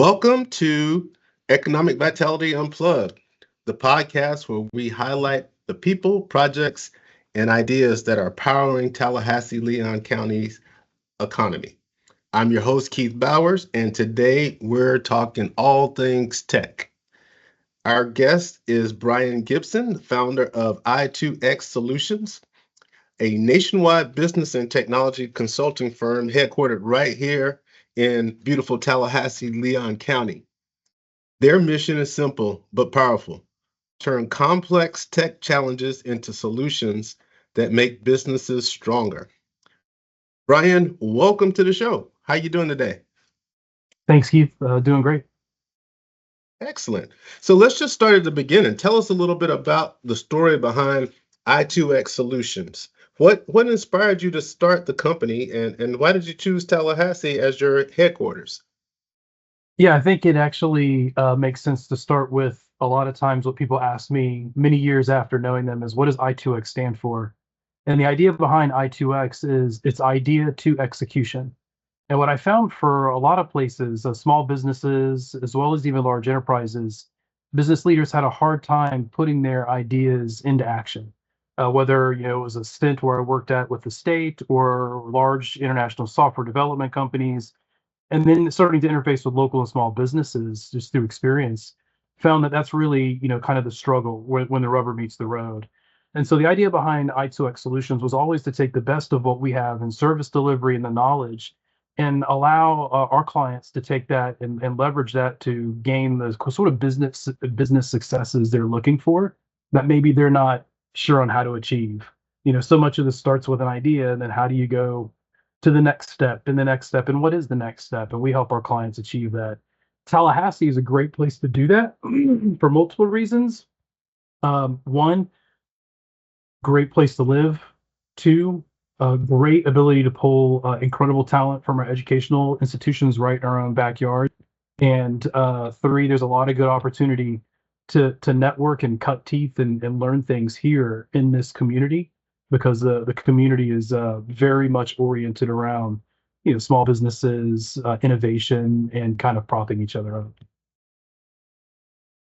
Welcome to Economic Vitality Unplugged, the podcast where we highlight the people, projects, and ideas that are powering Tallahassee-Leon County's economy. I'm your host, Keith Bowers, and today we're talking all things tech. Our guest is Bryan Gibson, founder of i2X Solutions, a nationwide business and technology consulting firm headquartered right here in beautiful Tallahassee-Leon County. Their mission is simple but powerful. Turn complex tech challenges into solutions that make businesses stronger. Bryan, welcome to the show. How you doing today? Thanks, Keith. Doing great. Excellent. So let's just start at the beginning. Tell us a little bit about the story behind i2X Solutions. What inspired you to start the company and why did you choose Tallahassee as your headquarters? Yeah, I think it actually makes sense to start with a lot of times what people ask me many years after knowing them is what does i2X stand for? And the idea behind i2X is it's idea to execution. And what I found for a lot of places, small businesses, as well as even large enterprises, business leaders had a hard time putting their ideas into action. Whether it was a stint where I worked at with the state or large international software development companies, and then starting to interface with local and small businesses just through experience, found that that's really kind of the struggle when the rubber meets the road. And so the idea behind i2X Solutions was always to take the best of what we have in service delivery and the knowledge and allow our clients to take that and leverage that to gain the sort of business successes they're looking for that maybe they're not sure on how to achieve. So much of this starts with an idea, and then how do you go to the next step and the next step, and what is the next step? And we help our clients achieve that. Tallahassee is a great place to do that for multiple reasons. One, great place to live. Two, a great ability to pull incredible talent from our educational institutions right in our own backyard. And three, there's a lot of good opportunity to network and cut teeth and learn things here in this community, because the community is very much oriented around small businesses, innovation, and kind of propping each other up.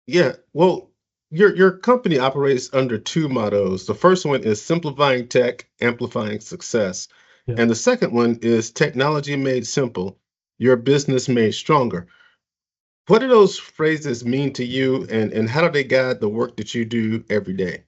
Yeah, well, your company operates under two mottos. The first one is simplifying tech, amplifying success. Yeah. And the second one is technology made simple, your business made stronger. What do those phrases mean to you and how do they guide the work that you do every day?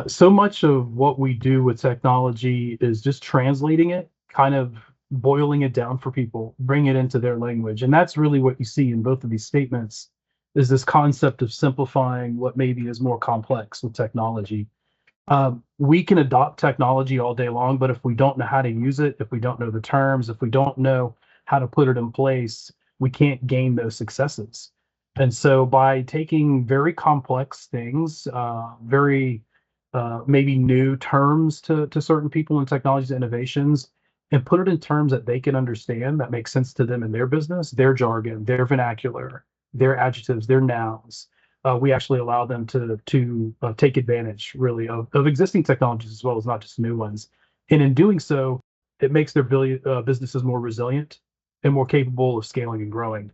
So much of what we do with technology is just translating it, kind of boiling it down for people, bring it into their language. And that's really what you see in both of these statements, is this concept of simplifying what maybe is more complex with technology. We can adopt technology all day long, but if we don't know how to use it, if we don't know the terms, if we don't know how to put it in place, we can't gain those successes. And so by taking very complex things, very maybe new terms to certain people in technologies and innovations, and put it in terms that they can understand, that make sense to them in their business, their jargon, their vernacular, their adjectives, their nouns. We actually allow them to take advantage really of existing technologies as well as not just new ones. And in doing so, it makes their businesses more resilient and more capable of scaling and growing.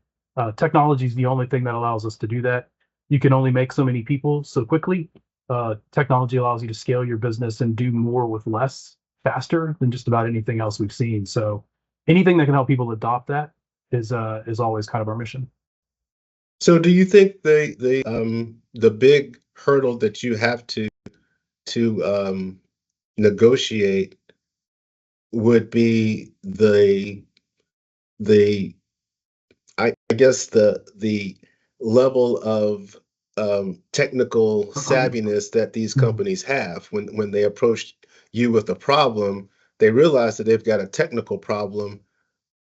Technology is the only thing that allows us to do that. You can only make so many people so quickly. Technology allows you to scale your business and do more with less faster than just about anything else we've seen. So anything that can help people adopt that is always kind of our mission. So do you think the big hurdle that you have to negotiate would be the I guess the level of technical savviness that these companies have when they approach you with a problem, they realize that they've got a technical problem,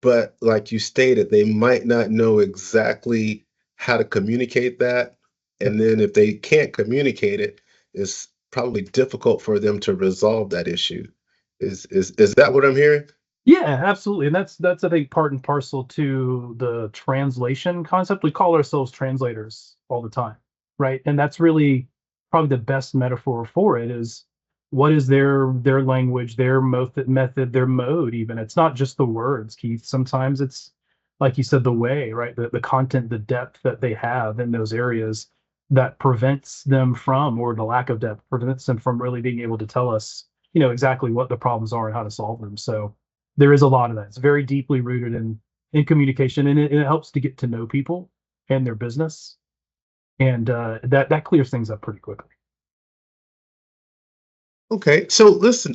but like you stated, they might not know exactly how to communicate that. And then if they can't communicate it, it's probably difficult for them to resolve that issue. Is that what I'm hearing? Yeah, absolutely. And that's I think part and parcel to the translation concept. We call ourselves translators all the time, right? And that's really probably the best metaphor for it is what is their language, their method, their mode even. It's not just the words, Keith. Sometimes it's like you said, the way, right, the content, the depth that they have in those areas that prevents them from, or the lack of depth prevents them from really being able to tell us, exactly what the problems are and how to solve them. So there is a lot of that. It's very deeply rooted in communication, and it helps to get to know people and their business, and that clears things up pretty quickly. Okay, so listen,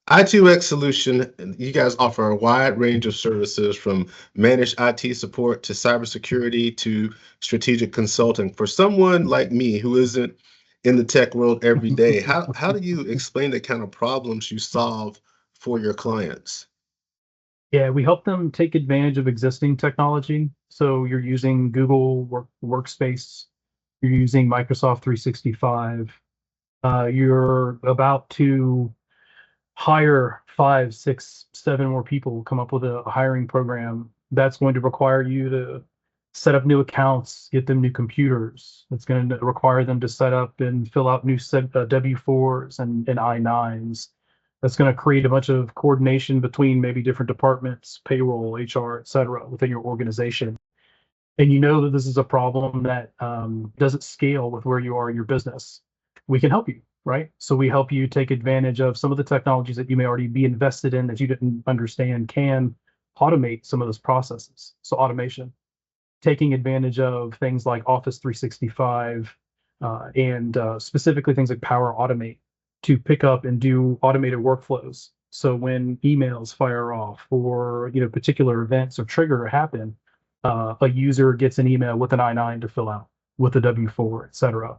i2X Solution, you guys offer a wide range of services from managed IT support to cybersecurity to strategic consulting. For someone like me who isn't in the tech world every day, how do you explain the kind of problems you solve for your clients? Yeah, we help them take advantage of existing technology. So you're using Google Workspace, you're using Microsoft 365, you're about to hire 5, 6, 7 more people, come up with a hiring program that's going to require you to set up new accounts, get them new computers. It's going to require them to set up and fill out new W-4s and I-9s. That's going to create a bunch of coordination between maybe different departments, payroll, HR, et cetera, within your organization. And you know that this is a problem that doesn't scale with where you are in your business. We can help you, right? So we help you take advantage of some of the technologies that you may already be invested in that you didn't understand can automate some of those processes. So automation, taking advantage of things like Office 365 and specifically things like Power Automate to pick up and do automated workflows. So when emails fire off or particular events or trigger happen, a user gets an email with an I-9 to fill out, with a W-4, et cetera.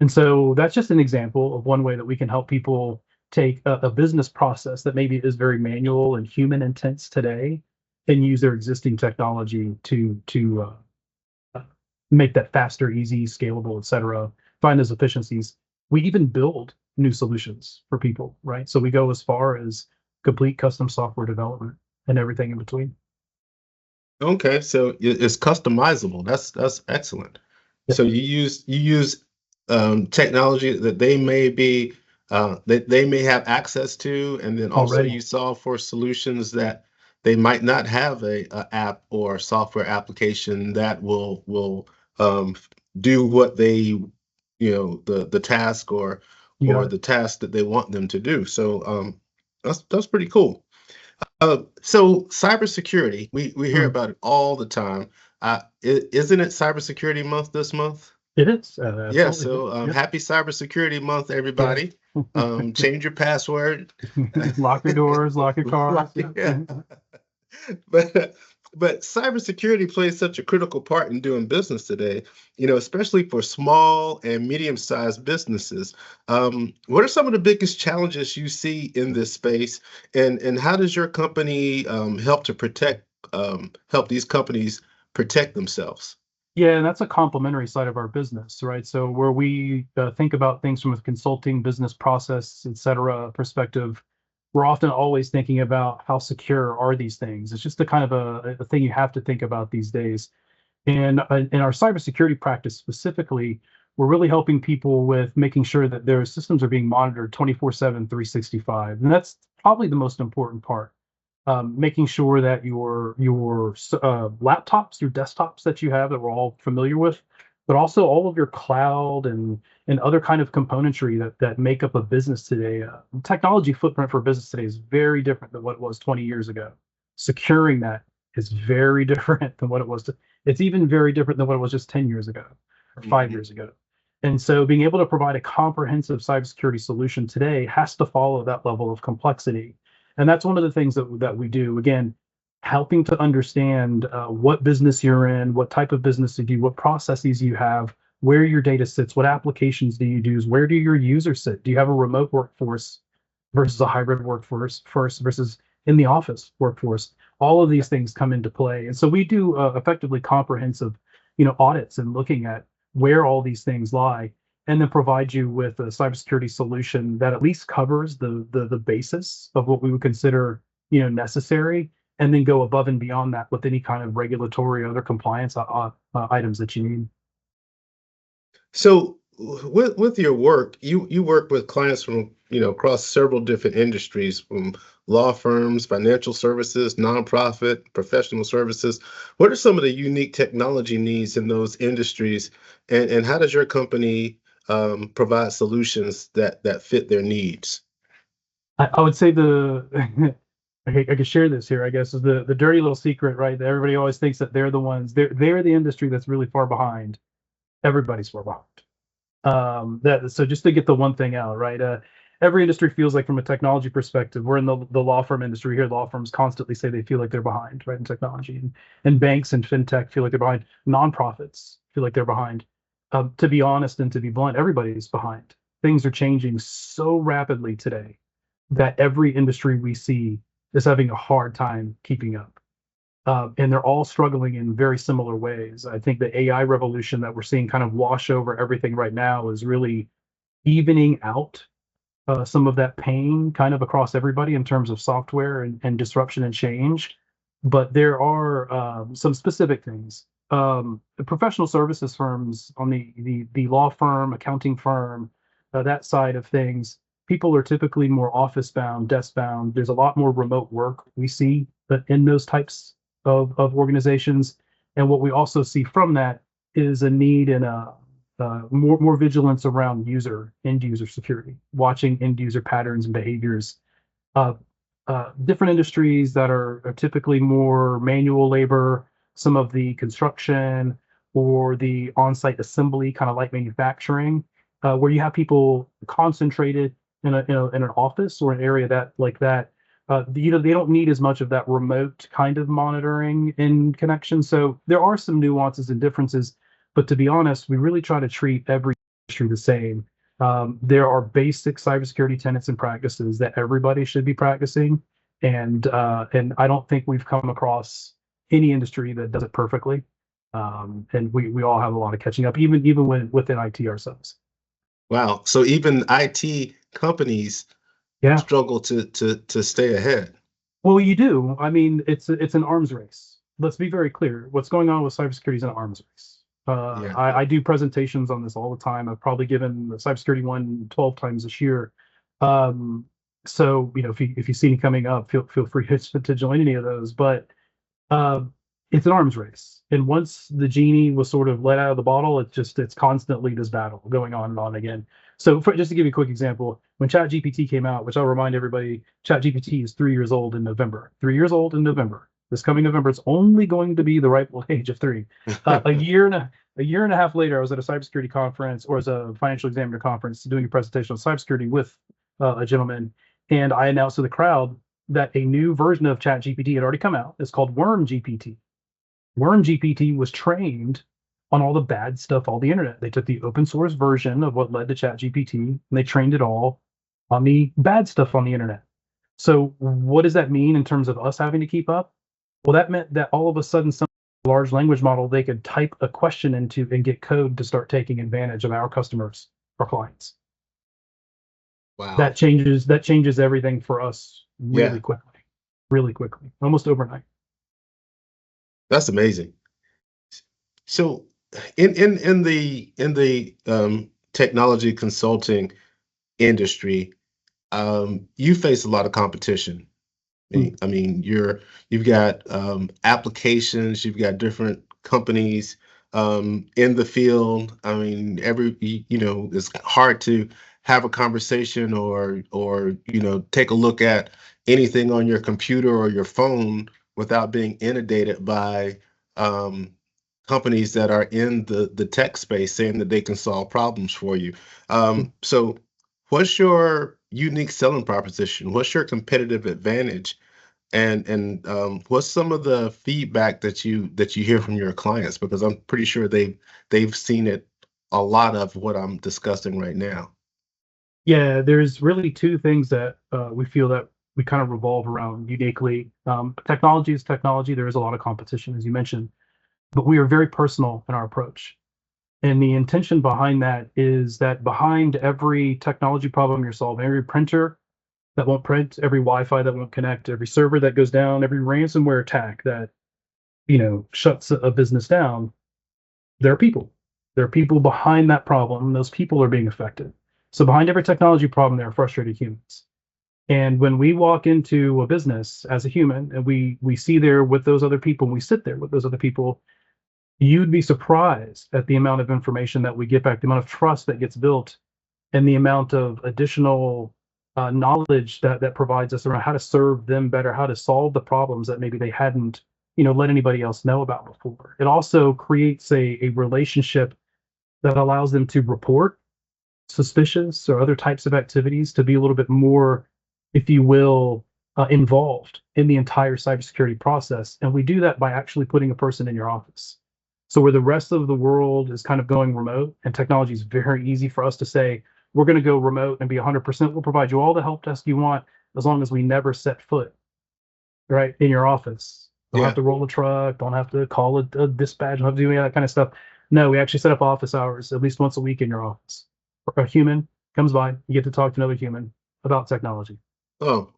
And so that's just an example of one way that we can help people take a business process that maybe is very manual and human intense today and use their existing technology to make that faster, easy, scalable, et cetera, find those efficiencies. We even build new solutions for people, right? So we go as far as complete custom software development and everything in between. Okay, so it's customizable. That's excellent. Yeah. So you use technology that they may be that they may have access to, and then also Already. you solve for solutions that they might not have a app or software application that will do what they the task You or got it. the task that they want them to do. So that's pretty cool. So cybersecurity, we hear Mm. about it all the time. Isn't it Cybersecurity Month this month? It is. Yeah, Absolutely. so Yep. happy Cybersecurity Month, Yeah. everybody. Change your password. Lock your doors, lock your cars. Yeah. Yeah. But cybersecurity plays such a critical part in doing business today, especially for small and medium-sized businesses. What are some of the biggest challenges you see in this space, and how does your company help these companies protect themselves? Yeah, and that's a complementary side of our business, right? So where we think about things from a consulting, business process, et cetera, perspective, we're often always thinking about how secure are these things. It's just a kind of a thing you have to think about these days. And in our cybersecurity practice specifically, we're really helping people with making sure that their systems are being monitored 24/7, 365. And that's probably the most important part. Making sure that your laptops, your desktops that you have that we're all familiar with, but also all of your cloud and other kind of componentry that make up a business today. Technology footprint for business today is very different than what it was 20 years ago. Securing that is very different than what it was. It's even very different than what it was just 10 years ago or 5 years ago. And so being able to provide a comprehensive cybersecurity solution today has to follow that level of complexity. And that's one of the things that we do. Again, helping to understand what business you're in, what type of business you do, what processes you have, where your data sits, what applications do you use, where do your users sit? Do you have a remote workforce versus a hybrid workforce first versus in the office workforce? All of these things come into play. And so we do effectively comprehensive, audits and looking at where all these things lie, and then provide you with a cybersecurity solution that at least covers the basis of what we would consider, necessary, and then go above and beyond that with any kind of regulatory or other compliance items that you need. So with your work, you work with clients from, across several different industries, from law firms, financial services, nonprofit, professional services. What are some of the unique technology needs in those industries, and how does your company provide solutions that fit their needs? I would say I could share this here, I guess, is the dirty little secret, right? That everybody always thinks that they're the ones, they're the industry that's really far behind. Everybody's far behind. That so just to get the one thing out, right? Every industry feels like, from a technology perspective, we're in the law firm industry here. Law firms constantly say they feel like they're behind, right, in technology, and banks and fintech feel like they're behind. Nonprofits feel like they're behind. To be honest and to be blunt, everybody's behind. Things are changing so rapidly today that every industry we see is having a hard time keeping up. And they're all struggling in very similar ways. I think the AI revolution that we're seeing kind of wash over everything right now is really evening out some of that pain kind of across everybody in terms of software and disruption and change. But there are some specific things. The professional services firms, on the law firm, accounting firm, that side of things, people are typically more office bound, desk bound. There's a lot more remote work we see in those types of organizations. And what we also see from that is a need and a more vigilance around end user security, watching end user patterns and behaviors. Uh, Different industries that are typically more manual labor, some of the construction or the on-site assembly, kind of like manufacturing, where you have people concentrated in an office or an area that like that. They don't need as much of that remote kind of monitoring and connection. So there are some nuances and differences, but to be honest, we really try to treat every industry the same. There are basic cybersecurity tenets and practices that everybody should be practicing, and I don't think we've come across any industry that does it perfectly. And we all have a lot of catching up, even within IT ourselves. Wow. So even IT companies Yeah. struggle to stay ahead. Well, you do. I mean, it's an arms race. Let's be very clear. What's going on with cybersecurity is an arms race. Yeah. I do presentations on this all the time. I've probably given the cybersecurity one 12 times this year. So if you see me coming up, feel free to join any of those. But uh, it's an arms race, and once the genie was sort of let out of the bottle, it's constantly this battle going on and on again. So just to give you a quick example, when ChatGPT came out, which I'll remind everybody, ChatGPT is 3 years old in November. 3 years old in November. This coming November, it's only going to be the rightful age of 3. A year and a half later, I was at a cybersecurity conference, or as a financial examiner conference, doing a presentation on cybersecurity with a gentleman, and I announced to the crowd that a new version of ChatGPT had already come out. It's called Worm GPT. Worm GPT was trained on all the bad stuff, all the internet. They took the open source version of what led to ChatGPT, and they trained it all on the bad stuff on the internet. So what does that mean in terms of us having to keep up? Well, that meant that all of a sudden, some large language model, they could type a question into and get code to start taking advantage of our customers or clients. Wow. That changes everything for us Yeah. really quickly, almost overnight. That's amazing. So in the technology consulting industry, you face a lot of competition. I mean, you've got applications, you've got different companies in the field. I mean, it's hard to have a conversation or take a look at anything on your computer or your phone without being inundated by companies that are in the tech space saying that they can solve problems for you. So what's your unique selling proposition? What's your competitive advantage? And what's some of the feedback that you hear from your clients? Because I'm pretty sure they've seen it, a lot of what I'm discussing right now. Yeah, there's really two things that we feel that we kind of revolve around uniquely. Technology is technology. There is a lot of competition, as you mentioned, but we are very personal in our approach. And the intention behind that is that behind every technology problem you're solving, every printer that won't print, every Wi-Fi that won't connect, every server that goes down, every ransomware attack that shuts a business down, there are people. There are people behind that problem, and those people are being affected. So behind every technology problem, there are frustrated humans. And when we walk into a business as a human and we see there with those other people, and we sit there with those other people, you'd be surprised at the amount of information that we get back, the amount of trust that gets built, and the amount of additional knowledge that provides us around how to serve them better, how to solve the problems that maybe they hadn't, let anybody else know about before. It also creates a relationship that allows them to report suspicious or other types of activities, to be a little bit more, if you will, involved in the entire cybersecurity process. And we do that by actually putting a person in your office. So where the rest of the world is kind of going remote, and technology is very easy for us to say, we're going to go remote and be 100%. We'll provide you all the help desk you want, as long as we never set foot right in your office. Don't have to roll a truck. Don't have to call a dispatch. Don't have to do any of that kind of stuff. No, we actually set up office hours at least once a week in your office. A human comes by, you get to talk to another human about technology. Oh,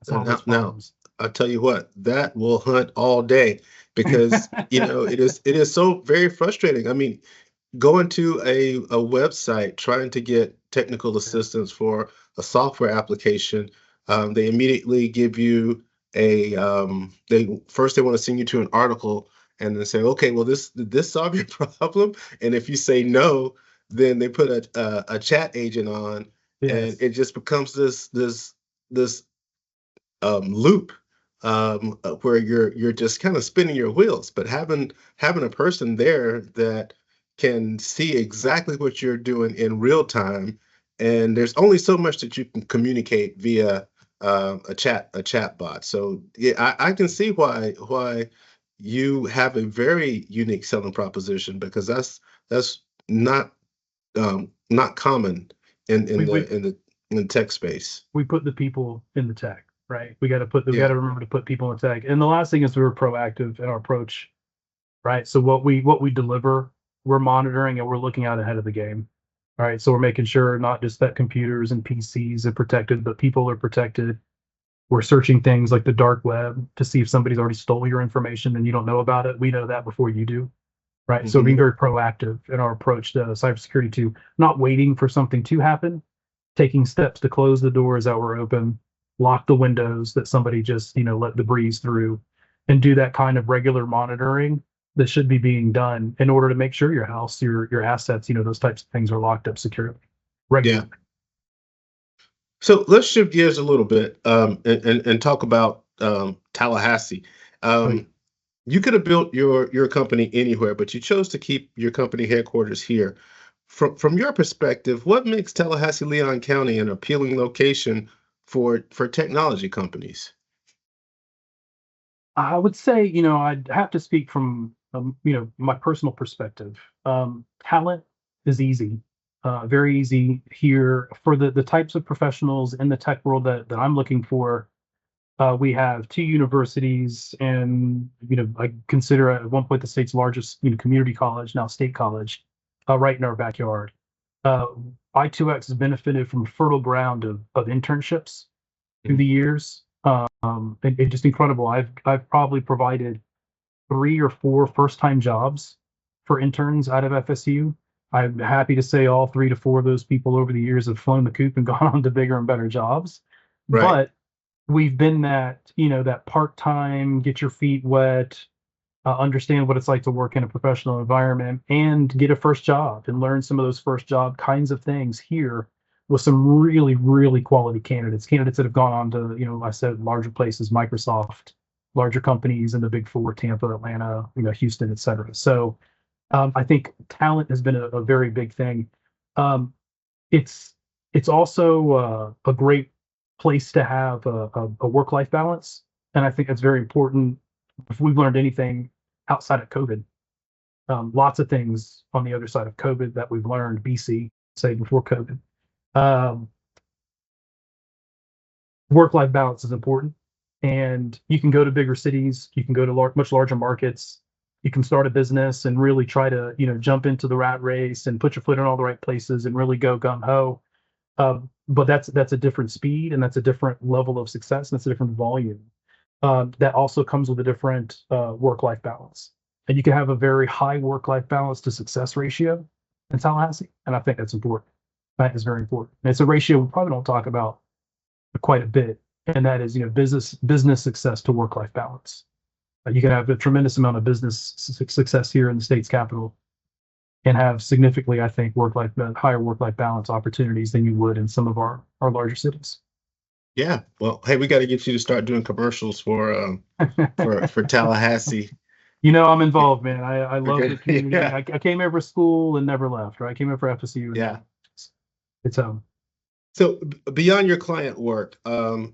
now I tell you what, that will hunt all day, because it is so very frustrating. I mean, going to a website trying to get technical assistance for a software application, they immediately give you they want to send you to an article and then say, okay, well, did this solve your problem? And if you say no, then they put a chat agent on, and it just becomes this loop, where you're just kind of spinning your wheels. But having a person there that can see exactly what you're doing in real time, and there's only so much that you can communicate via a chat bot. So yeah, I can see why you have a very unique selling proposition, because that's not common in the tech space. We put the people in the tech, right? We got to remember to put people in the tech. And the last thing is we're proactive in our approach, right? So what we deliver, we're monitoring and we're looking out ahead of the game. All right. So we're making sure not just that computers and PCs are protected, but people are protected. We're searching things like the dark web to see if somebody's already stole your information and you don't know about it. We know that before you do. Right. So being very proactive in our approach to cybersecurity, to not waiting for something to happen, taking steps to close the doors that were open, lock the windows that somebody just, let the breeze through, and do that kind of regular monitoring that should be being done in order to make sure your house, your assets, those types of things are locked up securely. Regularly. Yeah. So let's shift gears a little bit, and talk about Tallahassee. You could have built your company anywhere, but you chose to keep your company headquarters here. From your perspective, what makes Tallahassee-Leon County an appealing location for technology companies? I would say, I'd have to speak from, my personal perspective. Talent is easy, very easy here for the types of professionals in the tech world that I'm looking for. We have two universities, and I consider at one point the state's largest community college, now state college, right in our backyard. Uh, i2X has benefited from fertile ground of internships through the years. And just incredible. I've probably provided 3 or 4 first-time jobs for interns out of FSU. I'm happy to say all 3 to 4 of those people over the years have flown the coop and gone on to bigger and better jobs. Right. But we've been that part-time, get your feet wet, understand what it's like to work in a professional environment and get a first job and learn some of those first job kinds of things here with some really, really quality candidates that have gone on to, I said, larger places, Microsoft, larger companies in the Big Four, Tampa, Atlanta, Houston, et cetera. So I think talent has been a very big thing. It's also a great place to have a work-life balance. And I think that's very important. If we've learned anything outside of COVID, lots of things on the other side of COVID that we've learned, BC, say before COVID. Work-life balance is important. And you can go to bigger cities, you can go to much larger markets, you can start a business and really try to, jump into the rat race and put your foot in all the right places and really go gung-ho. But that's a different speed, and that's a different level of success, and that's a different volume. That also comes with a different work-life balance. And you can have a very high work-life balance to success ratio, in Tallahassee, and I think that's important. That is very important. And it's a ratio we probably don't talk about quite a bit, and that is, business success to work-life balance. You can have a tremendous amount of business success here in the state's capital and have significantly, I think, higher work-life balance opportunities than you would in some of our larger cities. Yeah. Well, hey, we got to get you to start doing commercials for Tallahassee. I'm involved, man. I love Okay. the community. Yeah. I came here for school and never left, right? I came here for FSU. Yeah. It's So beyond your client work,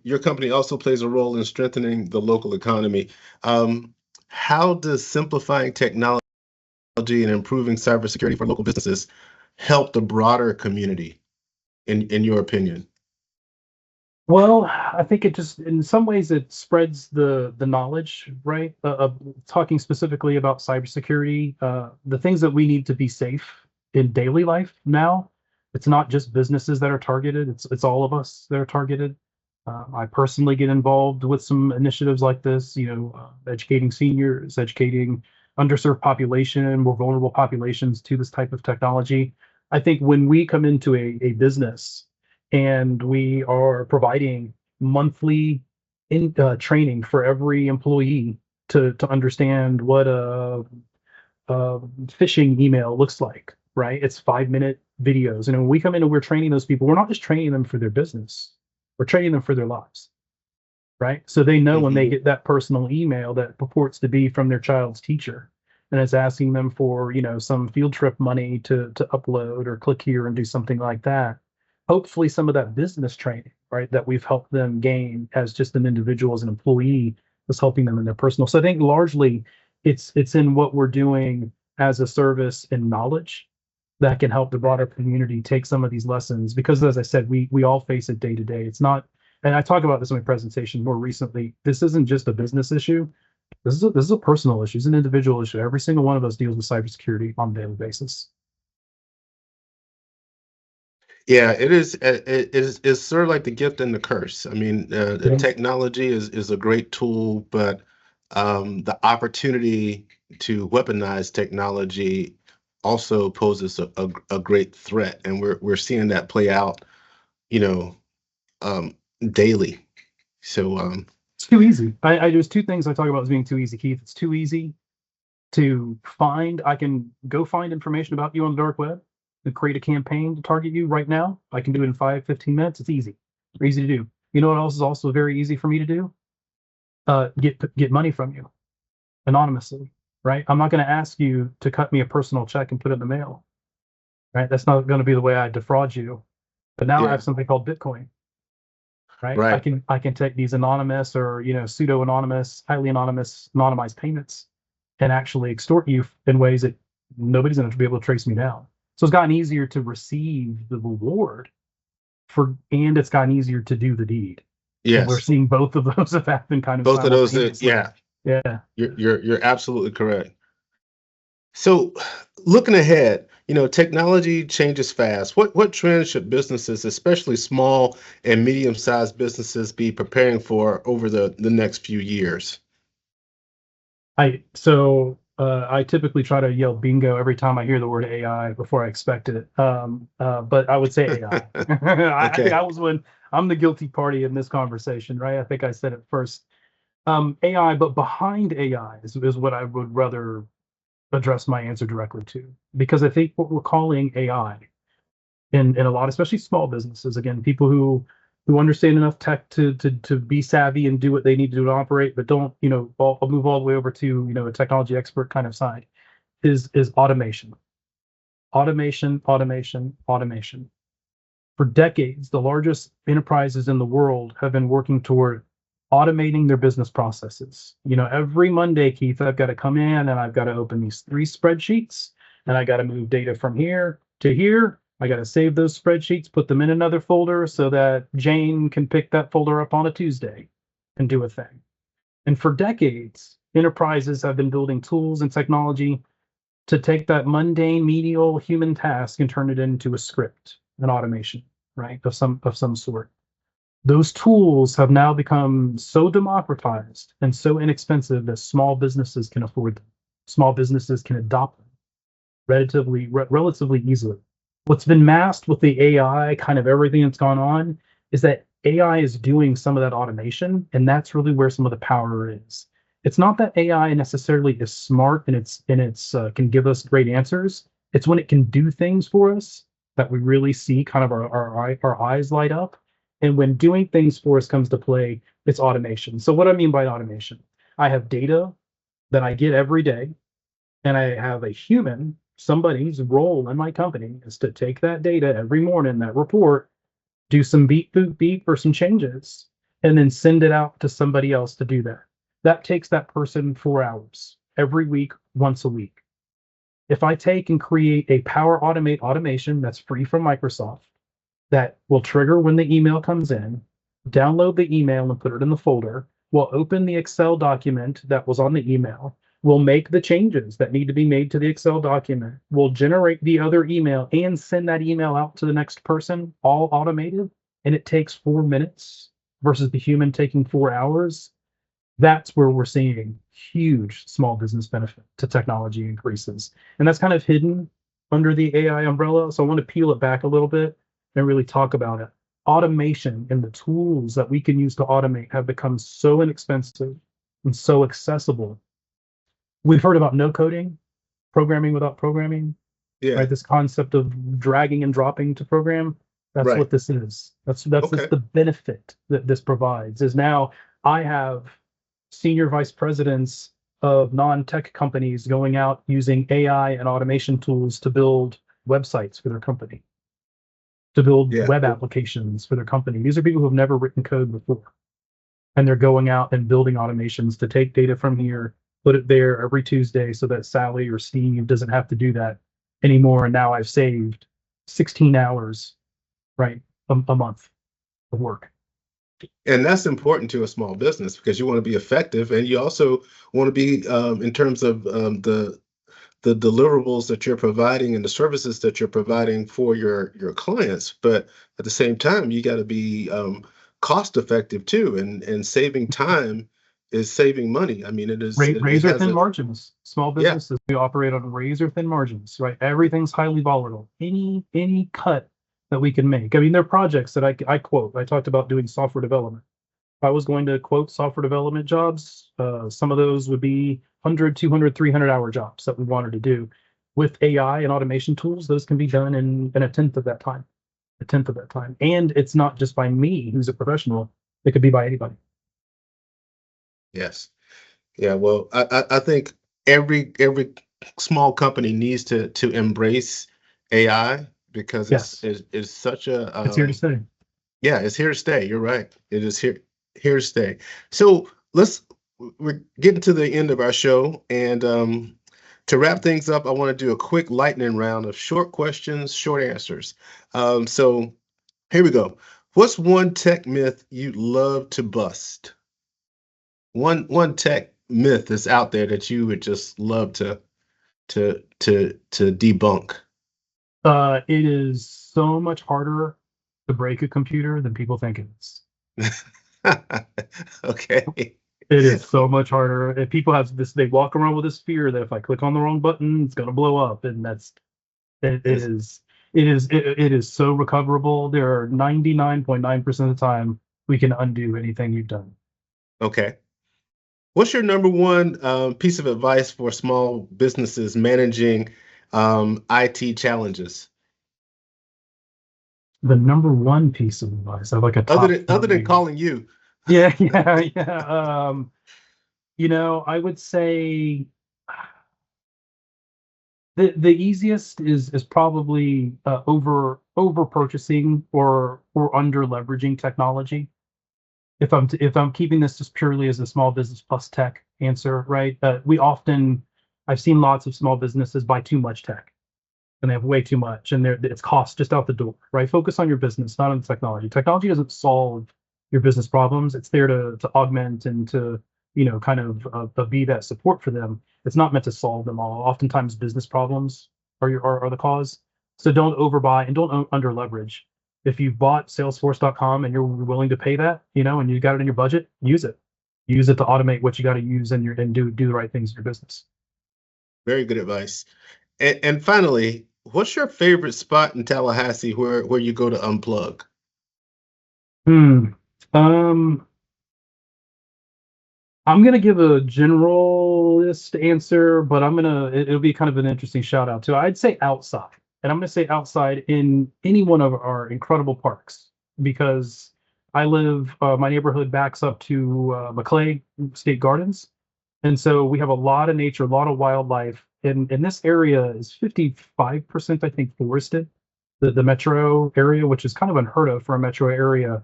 your company also plays a role in strengthening the local economy. How does simplifying technology and improving cybersecurity for local businesses help the broader community, in your opinion? Well, I think it just, in some ways, it spreads the knowledge, right? Talking specifically about cybersecurity, the things that we need to be safe in daily life now. It's not just businesses that are targeted; it's all of us that are targeted. I personally get involved with some initiatives like this, educating seniors, educating underserved population, more vulnerable populations to this type of technology. I think when we come into a business and we are providing monthly training for every employee to understand what a phishing email looks like, right? It's 5-minute videos. And when we come in and we're training those people, we're not just training them for their business, we're training them for their lives, right? So they know when they get that personal email that purports to be from their child's teacher and it's asking them for, some field trip money to upload or click here and do something like that. Hopefully some of that business training, right, that we've helped them gain as just an individual, as an employee, is helping them in their personal. So I think largely it's in what we're doing as a service and knowledge that can help the broader community take some of these lessons, because as I said, we all face it day to day. It's not, and I talk about this in my presentation more recently, this isn't just a business issue. This is a personal issue. It's an individual issue. Every single one of us deals with cybersecurity on a daily basis. Yeah, it is. It's sort of like the gift and the curse. I mean, the technology is a great tool, but the opportunity to weaponize technology also poses a great threat, and we're seeing that play out, daily. So it's too easy. There's two things I talk about as being too easy, Keith. It's too easy to find. I can go find information about you on the dark web and create a campaign to target you right now. I can do it in 5-15 minutes. It's easy. Easy to do. You know what else is also very easy for me to do? Get money from you anonymously, right? I'm not going to ask you to cut me a personal check and put it in the mail, right? That's not going to be the way I defraud you. But now I have something called Bitcoin, right? I can take these anonymous or pseudo anonymous, highly anonymized payments and actually extort you in ways that nobody's going to be able to trace me down. So it's gotten easier to receive the reward and it's gotten easier to do the deed. yes, and we're seeing both of those have happened kind of both of those. simultaneously. Yeah. You're absolutely correct. So looking ahead, technology changes fast. What trends should businesses, especially small and medium-sized businesses, be preparing for over the next few years? I typically try to yell bingo every time I hear the word AI before I expect it. But I would say AI. Okay. I'm the guilty party in this conversation, right? I think I said it first. AI, but behind AI is what I would rather address my answer directly to, because I think what we're calling AI in a lot, especially small businesses, again, people who understand enough tech to be savvy and do what they need to do to operate, but don't, I'll move all the way over to, a technology expert kind of side, is automation. Automation. For decades, the largest enterprises in the world have been working toward automating their business processes. Every Monday, Keith, I've got to come in and I've got to open these 3 spreadsheets and I got to move data from here to here. I got to save those spreadsheets, put them in another folder so that Jane can pick that folder up on a Tuesday and do a thing. And for decades, enterprises have been building tools and technology to take that mundane, menial human task and turn it into a script, an automation, right, of some sort. Those tools have now become so democratized and so inexpensive that small businesses can afford them. Small businesses can adopt them. relatively easily. What's been masked with the AI, kind of everything that's gone on, is that AI is doing some of that automation, and that's really where some of the power is. It's not that AI necessarily is smart and it's can give us great answers. It's when it can do things for us that we really see kind of our eyes light up. And when doing things for us comes to play, it's automation. So what I mean by automation, I have data that I get every day, and I have a human, somebody's role in my company is to take that data every morning, that report, do some beep, boop, beep, or some changes, and then send it out to somebody else to do that. That takes that person 4 hours every week, once a week. If I take and create a Power Automate automation that's free from Microsoft, that will trigger when the email comes in, download the email and put it in the folder, we'll open the Excel document that was on the email, we'll make the changes that need to be made to the Excel document, we'll generate the other email and send that email out to the next person, all automated, and it takes 4 minutes versus the human taking 4 hours. That's where we're seeing huge small business benefit to technology increases. And that's kind of hidden under the AI umbrella. So I want to peel it back a little bit and really talk about it. Automation and the tools that we can use to automate have become so inexpensive and so accessible. We've heard about no coding, programming without programming, right? This concept of dragging and dropping to program. That's what this is. That's the benefit that this provides. Is now I have senior vice presidents of non-tech companies going out using AI and automation tools to build websites for their company, to build web applications for their company. These are people who have never written code before. And they're going out and building automations to take data from here, put it there every Tuesday so that Sally or Steve doesn't have to do that anymore. And now I've saved 16 hours, right, a month of work. And that's important to a small business because you want to be effective, and you also want to be in terms of the deliverables that you're providing and the services that you're providing for your clients. But at the same time, you got to be cost effective too, and saving time is saving money. I mean, it is razor thin margins. Small businesses, we operate on razor thin margins, right? Everything's highly volatile. Any cut that we can make. I mean, there are projects that I quote. I talked about doing software development. If I was going to quote software development jobs, some of those would be 100, 200, 300-hour jobs that we wanted to do. With AI and automation tools, those can be done in a tenth of that time. And it's not just by me, who's a professional. It could be by anybody. Yes. Yeah. Well, I think every small company needs to embrace AI because it's such a it's here to stay. Yeah, it's here to stay. You're right. It is here to stay. So we're getting to the end of our show, and to wrap things up, I want to do a quick lightning round of short questions, short answers. So here we go. What's one tech myth you'd love to bust? One tech myth that's out there that you would just love to debunk. It is so much harder to break a computer than people think it is. Okay. It is so much harder. If people have this, they walk around with this fear that if I click on the wrong button, it's gonna blow up, and it is so recoverable. There are 99.9% of the time we can undo anything you've done. Okay. What's your number one piece of advice for small businesses managing IT challenges? The number one piece of advice, I have like a top other than calling you. Yeah. I would say the easiest is probably over purchasing or under leveraging technology. If I'm keeping this just purely as a small business plus tech answer, right? I've seen lots of small businesses buy too much tech, and they have way too much, and it's cost just out the door, right? Focus on your business, not on the technology. Technology doesn't solve your business problems. It's there to augment and to kind of be that support for them. It's not meant to solve them all. Oftentimes, business problems are the cause. So don't overbuy and don't under leverage. If you've bought Salesforce.com and you're willing to pay that, and you got it in your budget, use it. Use it to automate what you got to use and do the right things in your business. Very good advice. And finally, what's your favorite spot in Tallahassee where you go to unplug? Hmm. Um, I'm gonna give a generalist answer, but it'll be kind of an interesting shout out too. I'd say outside, and I'm gonna say outside in any one of our incredible parks because my neighborhood backs up to Maclay State Gardens, and so we have a lot of nature, a lot of wildlife, and this area is 55%, I think, forested. The metro area, which is kind of unheard of for a metro area,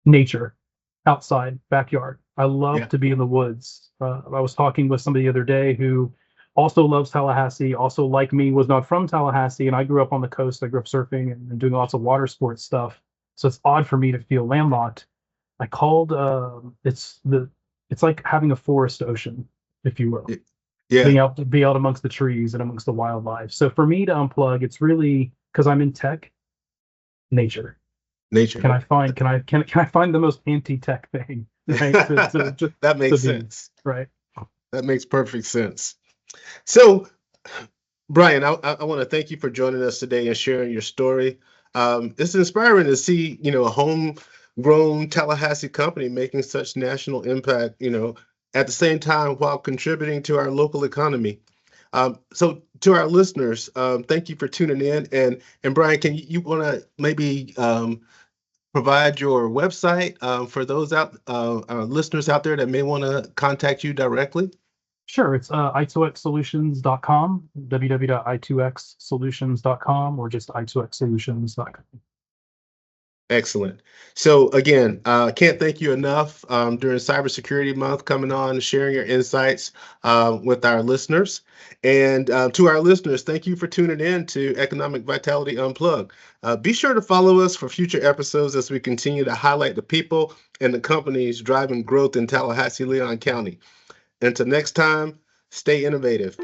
nature, outside, backyard. I love Yeah. to be in the woods. I was talking with somebody the other day who also loves Tallahassee, also like me, was not from Tallahassee, and I grew up on the coast. I grew up surfing and doing lots of water sports stuff. So it's odd for me to feel landlocked. I called it's like having a forest ocean, if you will, Yeah. be out amongst the trees and amongst the wildlife. So for me to unplug, it's really because I'm in tech, nature. Nature. Can I find the most anti-tech thing, right? That To makes be sense. right. That makes perfect sense. So, Bryan, I want to thank you for joining us today and sharing your story. It's inspiring to see, a homegrown Tallahassee company making such national impact, at the same time while contributing to our local economy. So to our listeners, thank you for tuning in. And Bryan, can you want to maybe provide your website for those our listeners out there that may want to contact you directly? Sure, it's i2xsolutions.com, www.i2xsolutions.com, or just i2xsolutions.com. Excellent. So again, can't thank you enough during Cybersecurity Month coming on and sharing your insights with our listeners. And to our listeners, thank you for tuning in to Economic Vitality Unplugged. Be sure to follow us for future episodes as we continue to highlight the people and the companies driving growth in Tallahassee-Leon County. Until next time, stay innovative.